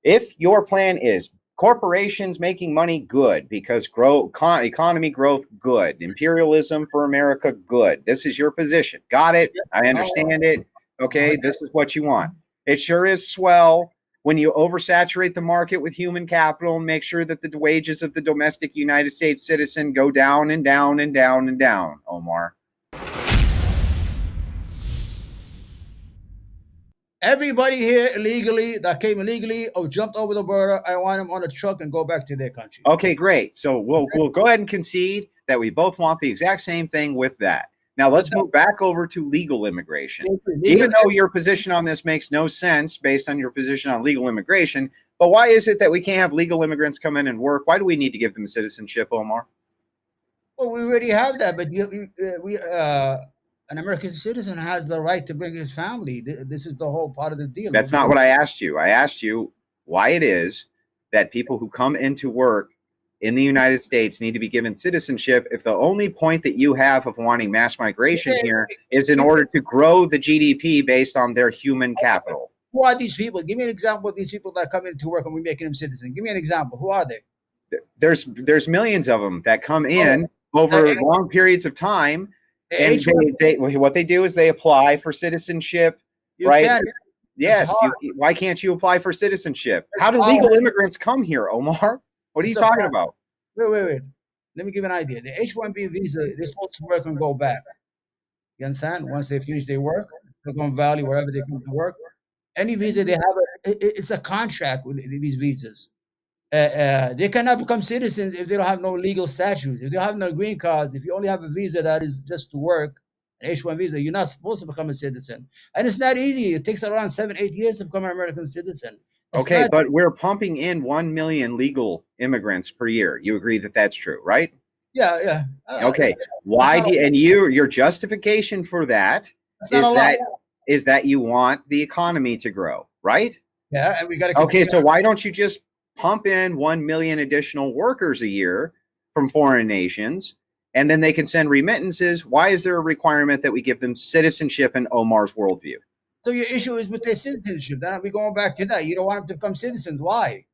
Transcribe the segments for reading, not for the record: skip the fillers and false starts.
If your plan is corporations making money, good, because economy growth, good, imperialism for America, good. This is your position. Got it. I understand it. Okay, this is what you want. It sure is swell when you oversaturate the market with human capital and make sure that the wages of the domestic United States citizen go down and down and down and down, Omar. Everybody here illegally that came illegally or jumped over the border, I want them on a truck and go back to their country. Okay, great. So we'll go ahead and concede that we both want the exact same thing with that. Now let's move back over to legal immigration. Even though your position on this makes no sense based on your position on legal immigration, but why is it that we can't have legal immigrants come in and work? Why do we need to give them citizenship, Omar? Well, we already have that, but an American citizen has the right to bring his family. This is the whole part of the deal. That's not what I asked you. I asked you why it is that people who come into work in the United States need to be given citizenship if the only point that you have of wanting mass migration here is in order to grow the GDP based on their human capital. Who are these people? Give me an example of these people that come into work and we're making them citizens. Give me an example. Who are they? There's millions of them that come in over long periods of time. And what they do is they apply for citizenship, right? Yes. Why can't you apply for citizenship? How do legal immigrants come here, Omar? What are you talking about? Wait. Let me give you an idea. The H-1B visa, they're supposed to work and go back. You understand? Once they finish their work, Silicon Valley, wherever they come to work, any visa they have, it's a contract with these visas. They cannot become citizens if they don't have no legal statutes. If they don't have no green cards, if you only have a visa that is just to work, an H-1 visa, you're not supposed to become a citizen. And it's not easy. It takes around 7-8 years to become an American citizen. Okay, but we're pumping in 1 million legal immigrants per year. You agree that that's true, right? Yeah. Okay. Why do you, and your justification for that is that you want the economy to grow, right? Yeah, and we got to. Okay, so why don't you just pump in 1 million additional workers a year from foreign nations, and then they can send remittances? Why is there a requirement that we give them citizenship in Omar's worldview? So your issue is with their citizenship. Then we're going back to that. You don't want them to become citizens. Why?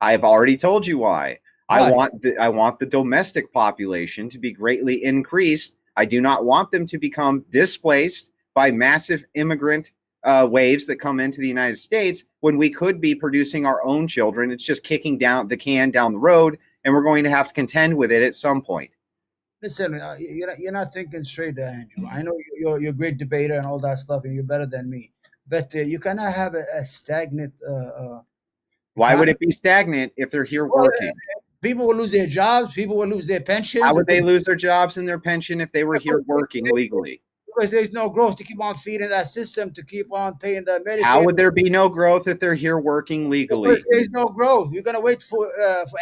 I've already told you why. I want the domestic population to be greatly increased. I do not want them to become displaced by massive immigrant waves that come into the United States when we could be producing our own children. It's just kicking down the can down the road, and we're going to have to contend with it at some point. Listen, you're not thinking straight there, Andrew. I know you're a great debater and all that stuff, and you're better than me. But you cannot have a stagnant. Why would it be stagnant if they're here working? People will lose their jobs. People will lose their pensions. How would they lose their jobs and their pension if they were here working legally? Because there's no growth to keep on feeding that system, to keep on paying the Medicaid. How would there be no growth if they're here working legally? Because there's no growth. You're gonna wait for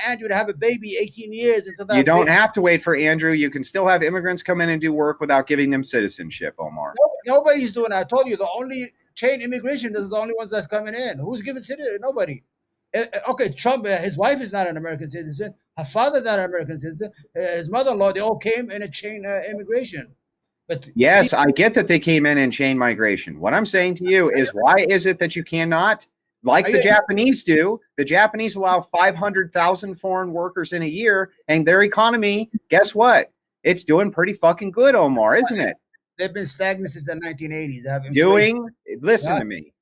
Andrew to have a baby 18 years until that. You don't have to wait for Andrew. You can still have immigrants come in and do work without giving them citizenship, Omar. Nobody's doing that. I told you the only chain immigration is the only ones that's coming in. Who's giving citizenship? Nobody. Okay, Trump, his wife is not an American citizen. Her father's not an American citizen. His mother-in-law, they all came in a chain immigration. But yes, I get that they came in chain migration. What I'm saying to you is, why is it that you cannot, like the Japanese do? The Japanese allow 500,000 foreign workers in a year, and their economy, guess what? It's doing pretty fucking good, Omar, isn't it? They've been stagnant since the 1980s. They have listen to me.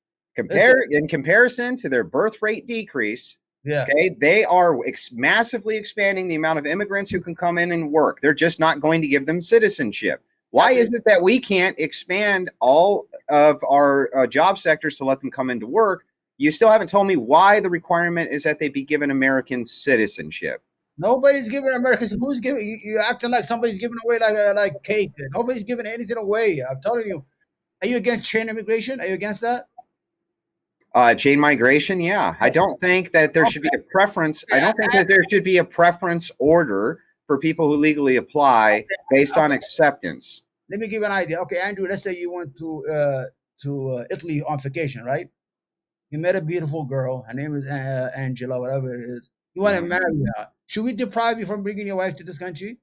In comparison to their birth rate decrease, okay, they are massively expanding the amount of immigrants who can come in and work. They're just not going to give them citizenship. Why is it that we can't expand all of our job sectors to let them come into work? You still haven't told me why the requirement is that they be given American citizenship. Nobody's giving Americans. Who's giving? You're acting like somebody's giving away like cake. Nobody's giving anything away. I'm telling you. Are you against chain immigration? Are you against that? Chain migration, yeah. I don't think that there should be a preference. I don't think that there should be a preference order for people who legally apply based on acceptance. Let me give you an idea. Okay, Andrew, let's say you went to Italy on vacation, right? You met a beautiful girl. Her name is Angela, whatever it is. You want to marry her. Should we deprive you from bringing your wife to this country?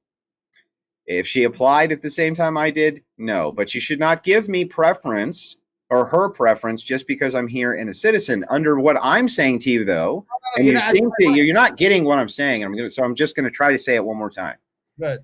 If she applied at the same time I did, no. But you should not give me preference or her preference just because I'm here and a citizen. Under what I'm saying to you, though, and You're you not, seem to you're not getting what I'm saying. So I'm just going to try to say it one more time. good.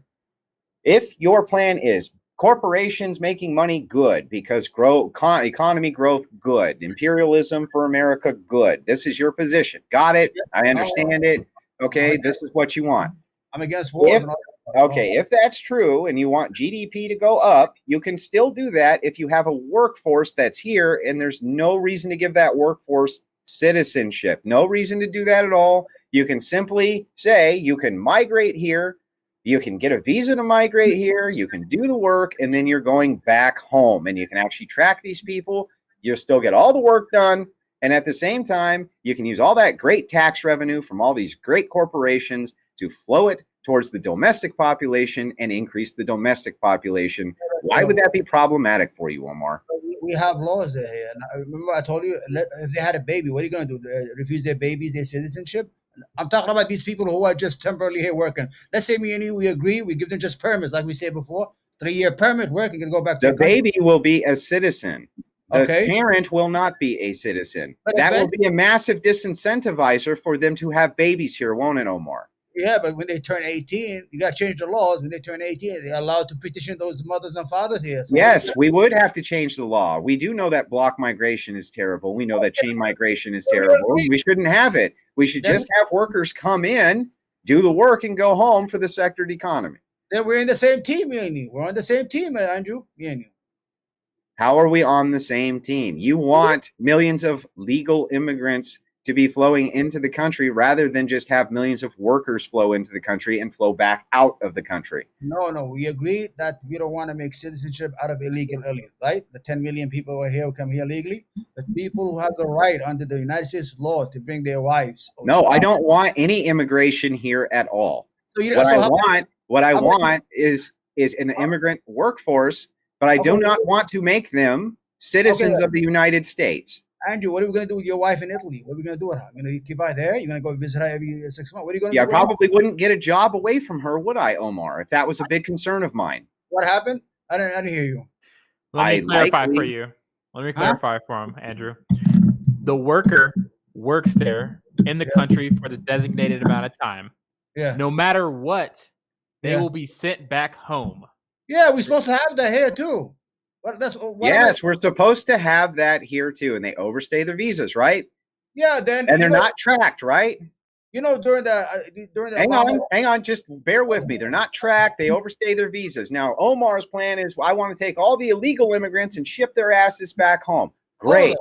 If your plan is corporations making money good because economy growth good, imperialism for America good, this is your position. Got it? I understand it. Okay, this is what you want. I'm against wars If and all that. okay, if that's true and you want GDP to go up, you can still do that if you have a workforce that's here and there's no reason to give that workforce citizenship. No reason to do that at all. You can simply say you can migrate here, you can get a visa to migrate here, you can do the work, and then you're going back home and you can actually track these people. You'll still get all the work done. And at the same time, you can use all that great tax revenue from all these great corporations to flow it towards the domestic population and increase the domestic population. Why would that be problematic for you, Omar? We have laws there here. And remember, I told you, if they had a baby, what are you going to do? Refuse their babies their citizenship? I'm talking about these people who are just temporarily here working. Let's say me and you, we agree, we give them just permits, like we said before, 3-year permit, working, can go back to the baby will be a citizen. The parent will not be a citizen. But that will be a massive disincentivizer for them to have babies here, won't it, Omar? Yeah, but when they turn 18, you got to change the laws. When they turn 18, they're allowed to petition those mothers and fathers here. So yes, we would have to change the law. We do know that block migration is terrible. We know that chain migration is terrible. We shouldn't have it. We should just have workers come in, do the work, and go home for the sectored economy. Then we're in the same team, me and you. We're on the same team, Andrew, me and you. How are we on the same team? You want millions of legal immigrants to be flowing into the country rather than just have millions of workers flow into the country and flow back out of the country. No, we agree that we don't want to make citizenship out of illegal aliens, right? The 10 million people who are here who come here legally, but people who have the right under the United States law to bring their wives. No, I don't want any immigration here at all. So what I want is an immigrant workforce, but I do not want to make them citizens of the United States. Andrew, what are we going to do with your wife in Italy? What are we going to do with her? You're going to keep her there? You're going to go visit her every 6 months? What are you going to do? I probably wouldn't get a job away from her, would I, Omar, if that was a big concern of mine? What happened? I didn't hear you. Let me clarify for you. Let me clarify for him, Andrew. The worker works there in the country for the designated amount of time. Yeah. No matter what, they will be sent back home. Yeah, we're supposed to have that here too. Yes, we're supposed to have that here too, and they overstay their visas, right? Yeah, and they're not tracked, right? You know, during the hang on, just bear with me. They're not tracked. They overstay their visas. Now, Omar's plan is, I want to take all the illegal immigrants and ship their asses back home. Great,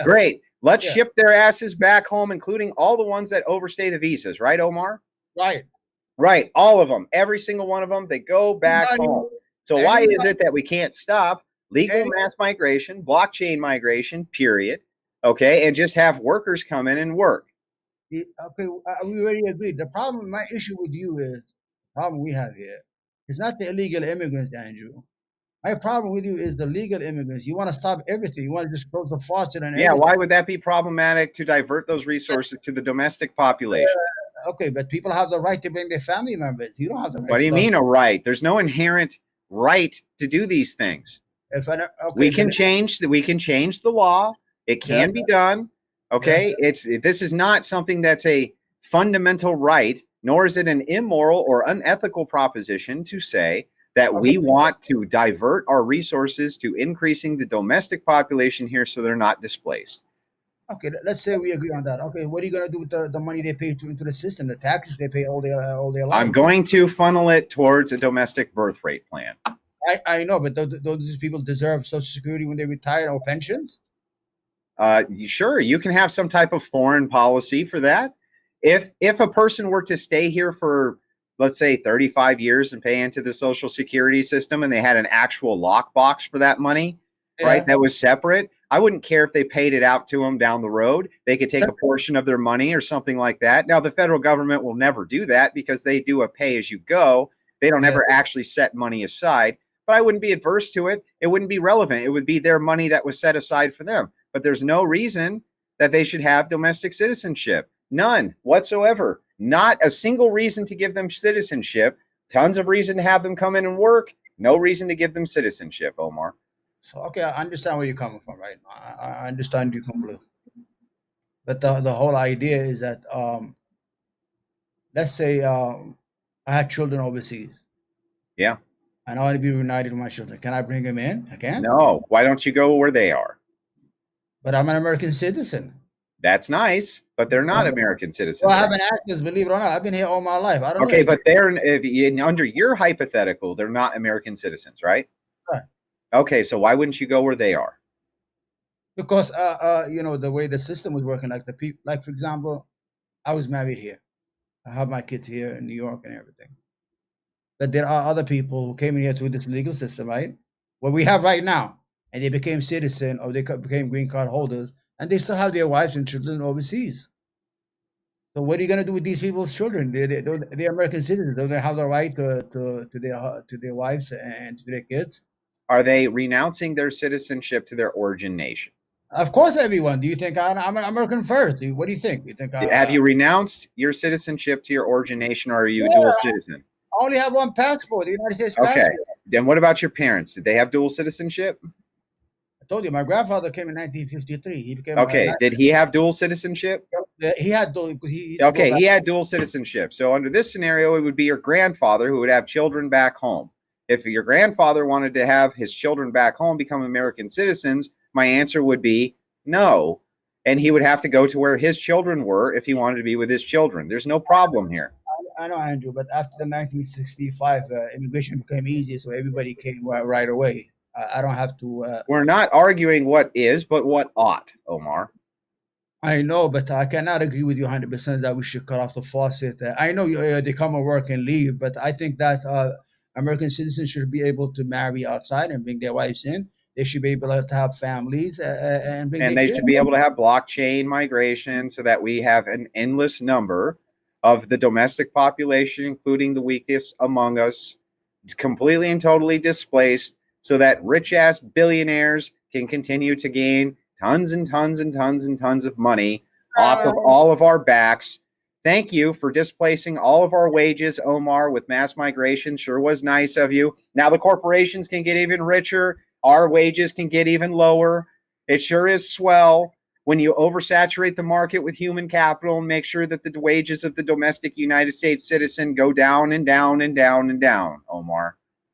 great. Let's ship their asses back home, including all the ones that overstay the visas, right, Omar? Right, all of them, every single one of them. They go back home. So why is it that we can't stop legal mass migration, blockchain migration, period, okay, and just have workers come in and work? Okay, we already agreed. My issue with you is, the problem we have here is not the illegal immigrants, Andrew. My problem with you is the legal immigrants. You want to stop everything. You want to just close the faucet and everything. Why would that be problematic to divert those resources to the domestic population? Okay, but people have the right to bring their family members. You don't have the right. What do you mean a right? There's no inherent right to do these things. We can change the law. It can be done. Okay, this is not something that's a fundamental right, nor is it an immoral or unethical proposition to say that we want to divert our resources to increasing the domestic population here so they're not displaced. Okay, let's say we agree on that. Okay, what are you going to do with the money they pay into the system, the taxes they pay all their lives? I'm going to funnel it towards a domestic birth rate plan. I know, but don't these people deserve Social Security when they retire or pensions? Sure, you can have some type of foreign policy for that. If a person were to stay here for, let's say, 35 years and pay into the Social Security system, and they had an actual lockbox for that money, right, that was separate, I wouldn't care if they paid it out to them down the road. They could take a portion of their money or something like that. Now, the federal government will never do that because they do a pay-as-you-go. They don't ever actually set money aside. But I wouldn't be adverse to it. It wouldn't be relevant. It would be their money that was set aside for them. But there's no reason that they should have domestic citizenship. None whatsoever. Not a single reason to give them citizenship. Tons of reason to have them come in and work. No reason to give them citizenship, Omar. So okay, I understand where you're coming from, right? I understand you completely. But the whole idea is that let's say I had children overseas Yeah. and I want to be reunited with my children. Can I bring them in? I can't. No. Why don't you go where they are? But I'm an American citizen. That's nice, but they're not American citizens. Well, I have an access, believe it or not. I've been here all my life. I don't know. Okay, but they're under your hypothetical, they're not American citizens, right? Right. Okay, so why wouldn't you go where they are? Because you know, the way the system was working, like the people, like for example, I was married here. I have my kids here in New York and everything. But there are other people who came in here through this legal system, right? What we have right now, and they became citizen or they became green card holders, and they still have their wives and children overseas. So what are you going to do with these people's children? They're American citizens. Don't they have the right to their wives and to their kids? Are they renouncing their citizenship to their origin nation? Of course, everyone. Do you think I'm an American first? What do you think? You think Have you renounced your citizenship to your origin nation, or are you a dual citizen? I only have one passport, the United States Okay. passport. Then what about your parents? Did they have dual citizenship? I told you, my grandfather came in 1953. He became Okay. Did he have dual citizenship? he had dual because he Okay, he had dual citizenship. So under this scenario, it would be your grandfather who would have children back home. If your grandfather wanted to have his children back home become American citizens, my answer would be no. And he would have to go to where his children were if he wanted to be with his children. There's no problem here. I know, Andrew, but after the 1965, immigration became easy, so everybody came right away. I don't have to. We're not arguing what is, but what ought, Omar. I know, but I cannot agree with you 100% that we should cut off the faucet. I know they come and work and leave, but I think that American citizens should be able to marry outside and bring their wives in. They should be able to have families and bring. And they should be able to have blockchain migration so that we have an endless number of the domestic population, including the weakest among us, completely and totally displaced, so that rich ass billionaires can continue to gain tons and tons and tons and tons of money off of all of our backs. Thank you for displacing all of our wages, Omar, with mass migration. Sure was nice of you. Now the corporations can get even richer. Our wages can get even lower. It sure is swell when you oversaturate the market with human capital and make sure that the wages of the domestic United States citizen go down and down and down and down, Omar.